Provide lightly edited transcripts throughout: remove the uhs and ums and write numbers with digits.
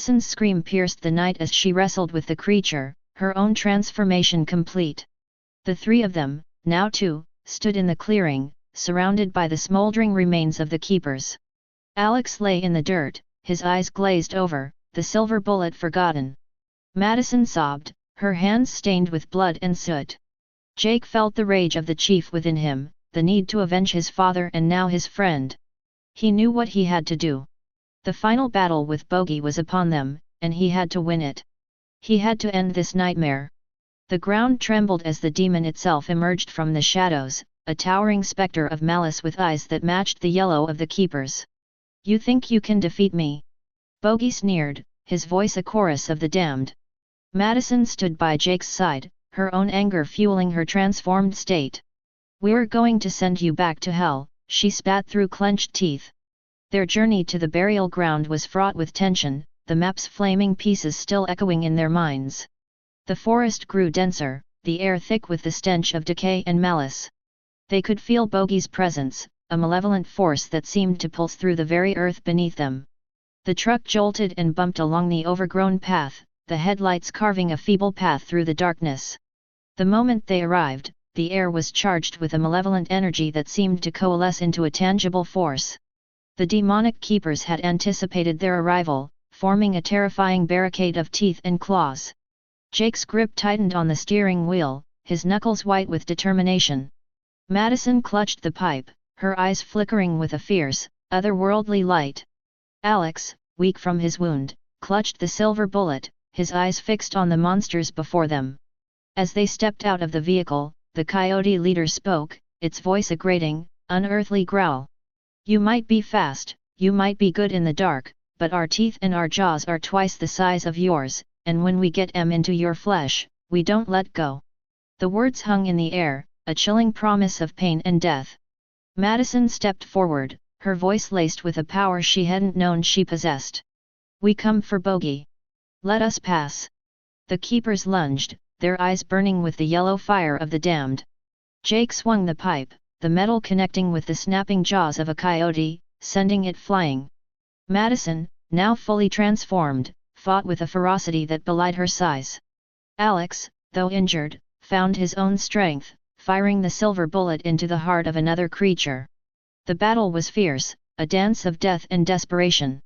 Madison's scream pierced the night as she wrestled with the creature, her own transformation complete. The three of them, now two, stood in the clearing, surrounded by the smoldering remains of the keepers. Alex lay in the dirt, his eyes glazed over, the silver bullet forgotten. Madison sobbed, her hands stained with blood and soot. Jake felt the rage of the chief within him, the need to avenge his father and now his friend. He knew what he had to do. The final battle with Bogey was upon them, and he had to win it. He had to end this nightmare. The ground trembled as the demon itself emerged from the shadows, a towering specter of malice with eyes that matched the yellow of the keepers. "You think you can defeat me?" Bogey sneered, his voice a chorus of the damned. Madison stood by Jake's side, her own anger fueling her transformed state. "We're going to send you back to hell," she spat through clenched teeth. Their journey to the burial ground was fraught with tension, the map's flaming pieces still echoing in their minds. The forest grew denser, the air thick with the stench of decay and malice. They could feel Bogey's presence, a malevolent force that seemed to pulse through the very earth beneath them. The truck jolted and bumped along the overgrown path, the headlights carving a feeble path through the darkness. The moment they arrived, the air was charged with a malevolent energy that seemed to coalesce into a tangible force. The demonic keepers had anticipated their arrival, forming a terrifying barricade of teeth and claws. Jake's grip tightened on the steering wheel, his knuckles white with determination. Madison clutched the pipe, her eyes flickering with a fierce, otherworldly light. Alex, weak from his wound, clutched the silver bullet, his eyes fixed on the monsters before them. As they stepped out of the vehicle, the coyote leader spoke, its voice a grating, unearthly growl. "You might be fast, you might be good in the dark, but our teeth and our jaws are twice the size of yours, and when we get 'em into your flesh, we don't let go." The words hung in the air, a chilling promise of pain and death. Madison stepped forward, her voice laced with a power she hadn't known she possessed. "We come for Bogey. Let us pass." The keepers lunged, their eyes burning with the yellow fire of the damned. Jake swung the pipe, the metal connecting with the snapping jaws of a coyote, sending it flying. Madison, now fully transformed, fought with a ferocity that belied her size. Alex, though injured, found his own strength, firing the silver bullet into the heart of another creature. The battle was fierce, a dance of death and desperation.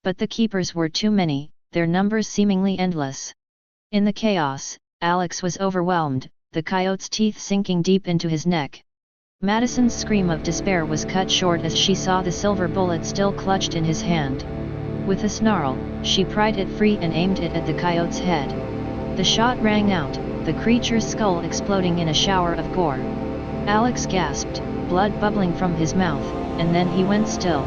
But the keepers were too many, their numbers seemingly endless. In the chaos, Alex was overwhelmed, the coyote's teeth sinking deep into his neck. Madison's scream of despair was cut short as she saw the silver bullet still clutched in his hand. With a snarl, she pried it free and aimed it at the coyote's head. The shot rang out, the creature's skull exploding in a shower of gore. Alex gasped, blood bubbling from his mouth, and then he went still.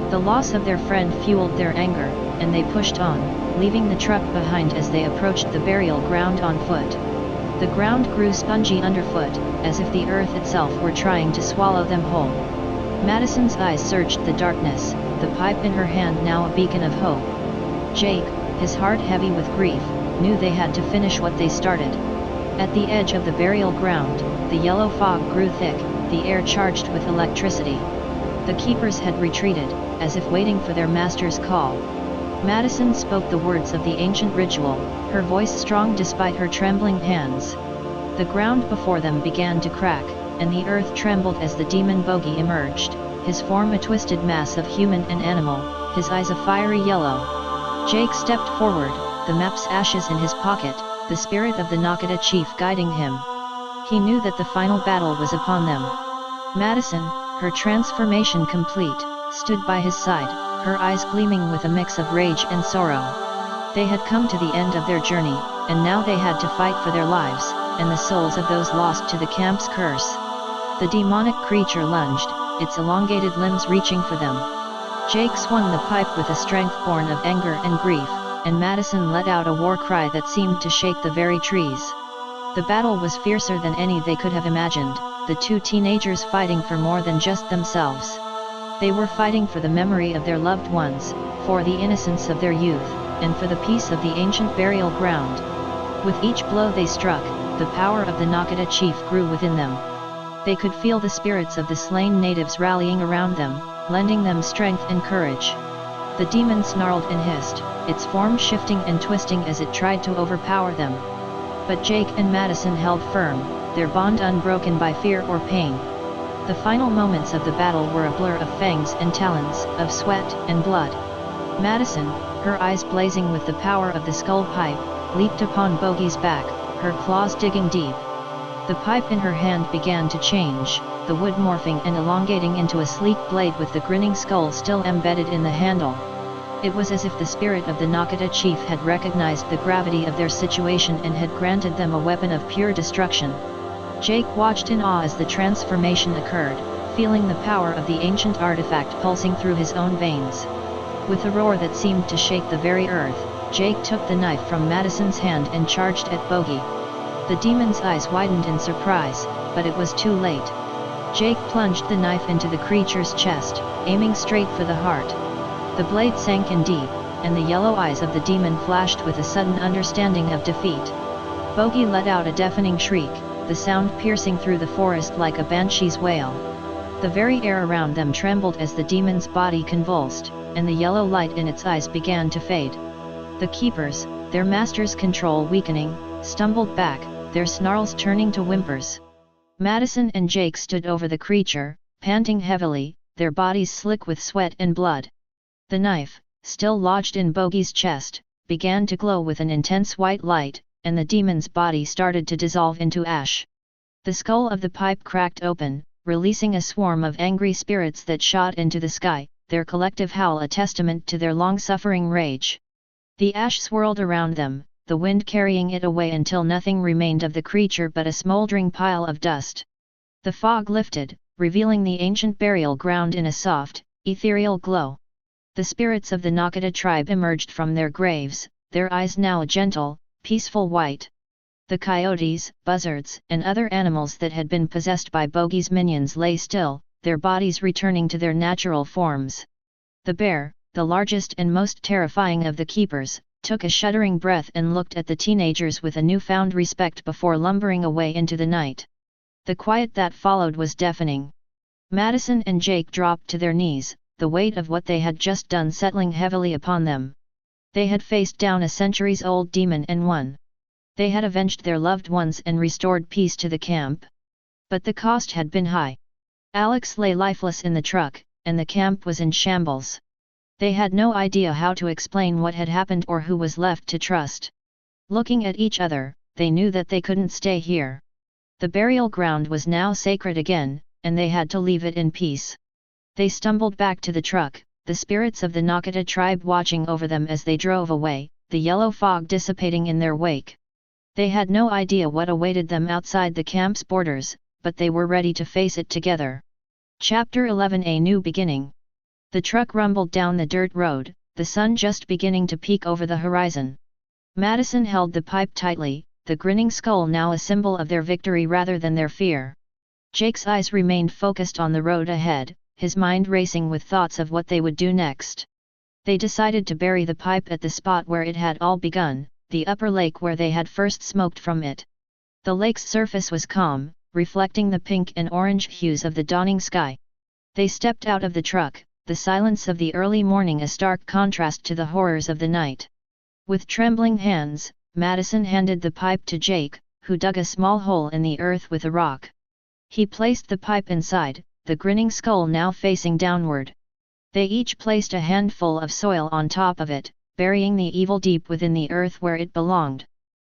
The loss of their friend fueled their anger, and they pushed on, leaving the truck behind as they approached the burial ground on foot. The ground grew spongy underfoot, as if the earth itself were trying to swallow them whole. Madison's eyes searched the darkness, the pipe in her hand now a beacon of hope. Jake, his heart heavy with grief, knew they had to finish what they started. At the edge of the burial ground, the yellow fog grew thick, the air charged with electricity. The keepers had retreated, as if waiting for their master's call. Madison spoke the words of the ancient ritual, her voice strong despite her trembling hands. The ground before them began to crack, and the earth trembled as the demon Bogey emerged, his form a twisted mass of human and animal, his eyes a fiery yellow. Jake stepped forward, the map's ashes in his pocket, the spirit of the Nakata chief guiding him. He knew that the final battle was upon them. Madison, her transformation complete, stood by his side, her eyes gleaming with a mix of rage and sorrow. They had come to the end of their journey, and now they had to fight for their lives, and the souls of those lost to the camp's curse. The demonic creature lunged, its elongated limbs reaching for them. Jake swung the pipe with a strength born of anger and grief, and Madison let out a war cry that seemed to shake the very trees. The battle was fiercer than any they could have imagined, the two teenagers fighting for more than just themselves. They were fighting for the memory of their loved ones, for the innocence of their youth, and for the peace of the ancient burial ground. With each blow they struck, the power of the Nakata chief grew within them. They could feel the spirits of the slain natives rallying around them, lending them strength and courage. The demon snarled and hissed, its form shifting and twisting as it tried to overpower them. But Jake and Madison held firm, their bond unbroken by fear or pain. The final moments of the battle were a blur of fangs and talons, of sweat and blood. Madison, her eyes blazing with the power of the skull pipe, leaped upon Bogey's back, her claws digging deep. The pipe in her hand began to change, the wood morphing and elongating into a sleek blade with the grinning skull still embedded in the handle. It was as if the spirit of the Nakata chief had recognized the gravity of their situation and had granted them a weapon of pure destruction. Jake watched in awe as the transformation occurred, feeling the power of the ancient artifact pulsing through his own veins. With a roar that seemed to shake the very earth, Jake took the knife from Madison's hand and charged at Bogey. The demon's eyes widened in surprise, but it was too late. Jake plunged the knife into the creature's chest, aiming straight for the heart. The blade sank in deep, and the yellow eyes of the demon flashed with a sudden understanding of defeat. Bogey let out a deafening shriek, the sound piercing through the forest like a banshee's wail. The very air around them trembled as the demon's body convulsed, and the yellow light in its eyes began to fade. The keepers, their master's control weakening, stumbled back, their snarls turning to whimpers. Madison and Jake stood over the creature, panting heavily, their bodies slick with sweat and blood. The knife, still lodged in Bogey's chest, began to glow with an intense white light, and the demon's body started to dissolve into ash. The skull of the pipe cracked open, releasing a swarm of angry spirits that shot into the sky, their collective howl a testament to their long-suffering rage. The ash swirled around them, the wind carrying it away until nothing remained of the creature but a smoldering pile of dust. The fog lifted, revealing the ancient burial ground in a soft, ethereal glow. The spirits of the Nakata tribe emerged from their graves, their eyes now a gentle, peaceful white. The coyotes, buzzards, and other animals that had been possessed by Bogey's minions lay still, their bodies returning to their natural forms. The bear, the largest and most terrifying of the keepers, took a shuddering breath and looked at the teenagers with a newfound respect before lumbering away into the night. The quiet that followed was deafening. Madison and Jake dropped to their knees, the weight of what they had just done settling heavily upon them. They had faced down a centuries-old demon and won. They had avenged their loved ones and restored peace to the camp. But the cost had been high. Alex lay lifeless in the truck, and the camp was in shambles. They had no idea how to explain what had happened or who was left to trust. Looking at each other, they knew that they couldn't stay here. The burial ground was now sacred again, and they had to leave it in peace. They stumbled back to the truck, the spirits of the Nakata tribe watching over them as they drove away, the yellow fog dissipating in their wake. They had no idea what awaited them outside the camp's borders, but they were ready to face it together. Chapter 11: A New Beginning. The truck rumbled down the dirt road, the sun just beginning to peek over the horizon. Madison held the pipe tightly, the grinning skull now a symbol of their victory rather than their fear. Jake's eyes remained focused on the road ahead, his mind racing with thoughts of what they would do next. They decided to bury the pipe at the spot where it had all begun, the upper lake where they had first smoked from it. The lake's surface was calm, reflecting the pink and orange hues of the dawning sky. They stepped out of the truck, the silence of the early morning a stark contrast to the horrors of the night. With trembling hands, Madison handed the pipe to Jake, who dug a small hole in the earth with a rock. He placed the pipe inside, the grinning skull now facing downward. They each placed a handful of soil on top of it, burying the evil deep within the earth where it belonged.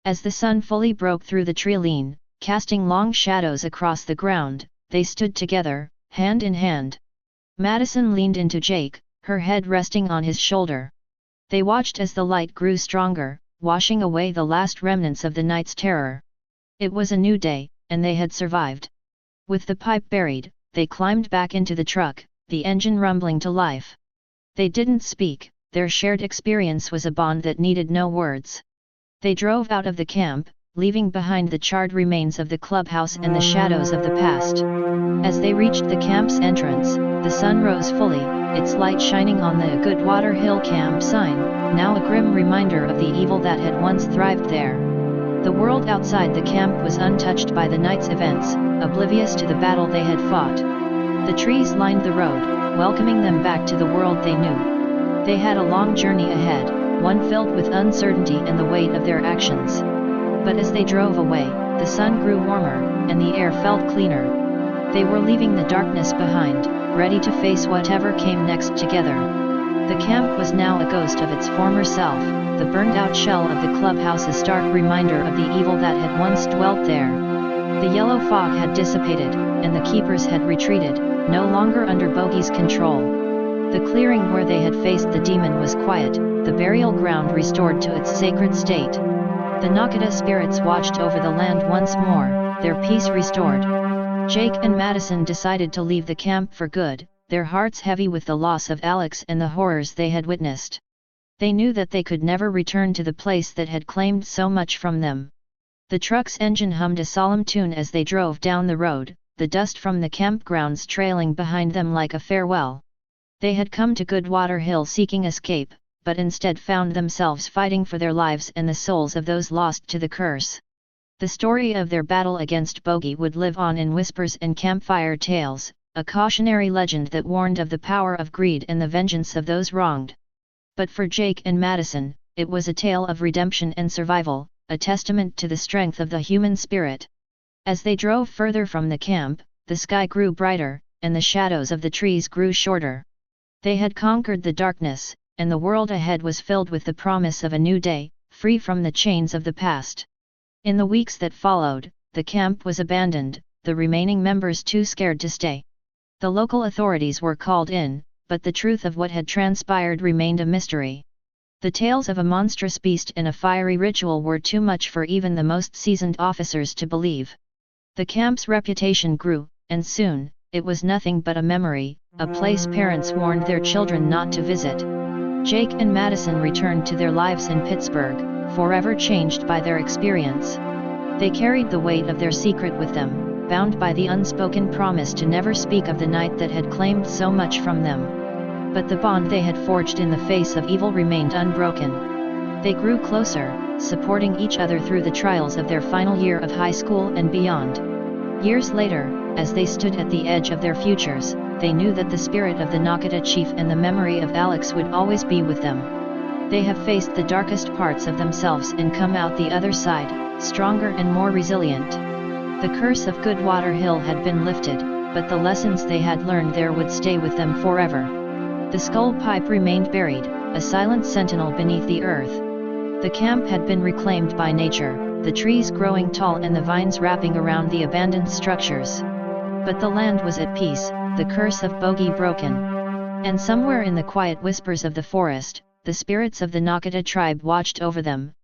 As the sun fully broke through the treeline, casting long shadows across the ground, they stood together, hand in hand. Madison leaned into Jake, her head resting on his shoulder. They watched as the light grew stronger, washing away the last remnants of the night's terror. It was a new day, and they had survived. With the pipe buried, they climbed back into the truck, the engine rumbling to life. They didn't speak, their shared experience was a bond that needed no words. They drove out of the camp, leaving behind the charred remains of the clubhouse and the shadows of the past. As they reached the camp's entrance, the sun rose fully, its light shining on the Goodwater Hill camp sign, now a grim reminder of the evil that had once thrived there. The world outside the camp was untouched by the night's events, oblivious to the battle they had fought. The trees lined the road, welcoming them back to the world they knew. They had a long journey ahead, one filled with uncertainty and the weight of their actions. But as they drove away, the sun grew warmer, and the air felt cleaner. They were leaving the darkness behind, ready to face whatever came next together. The camp was now a ghost of its former self, the burned-out shell of the clubhouse a stark reminder of the evil that had once dwelt there. The yellow fog had dissipated, and the keepers had retreated, no longer under Bogey's control. The clearing where they had faced the demon was quiet, the burial ground restored to its sacred state. The Nakata spirits watched over the land once more, their peace restored. Jake and Madison decided to leave the camp for good, their hearts heavy with the loss of Alex and the horrors they had witnessed. They knew that they could never return to the place that had claimed so much from them. The truck's engine hummed a solemn tune as they drove down the road, the dust from the campgrounds trailing behind them like a farewell. They had come to Goodwater Hill seeking escape, but instead found themselves fighting for their lives and the souls of those lost to the curse. The story of their battle against Bogey would live on in whispers and campfire tales, a cautionary legend that warned of the power of greed and the vengeance of those wronged. But for Jake and Madison, it was a tale of redemption and survival, a testament to the strength of the human spirit. As they drove further from the camp, the sky grew brighter, and the shadows of the trees grew shorter. They had conquered the darkness, and the world ahead was filled with the promise of a new day, free from the chains of the past. In the weeks that followed, the camp was abandoned, the remaining members too scared to stay. The local authorities were called in, but the truth of what had transpired remained a mystery. The tales of a monstrous beast and a fiery ritual were too much for even the most seasoned officers to believe. The camp's reputation grew, and soon, it was nothing but a memory, a place parents warned their children not to visit. Jake and Madison returned to their lives in Pittsburgh, forever changed by their experience. They carried the weight of their secret with them, bound by the unspoken promise to never speak of the night that had claimed so much from them. But the bond they had forged in the face of evil remained unbroken. They grew closer, supporting each other through the trials of their final year of high school and beyond. Years later, as they stood at the edge of their futures, they knew that the spirit of the Nakata chief and the memory of Alex would always be with them. They have faced the darkest parts of themselves and come out the other side, stronger and more resilient. The curse of Goodwater Hill had been lifted, but the lessons they had learned there would stay with them forever. The skull pipe remained buried, a silent sentinel beneath the earth. The camp had been reclaimed by nature, the trees growing tall and the vines wrapping around the abandoned structures. But the land was at peace, the curse of Bogey broken. And somewhere in the quiet whispers of the forest, the spirits of the Nakata tribe watched over them,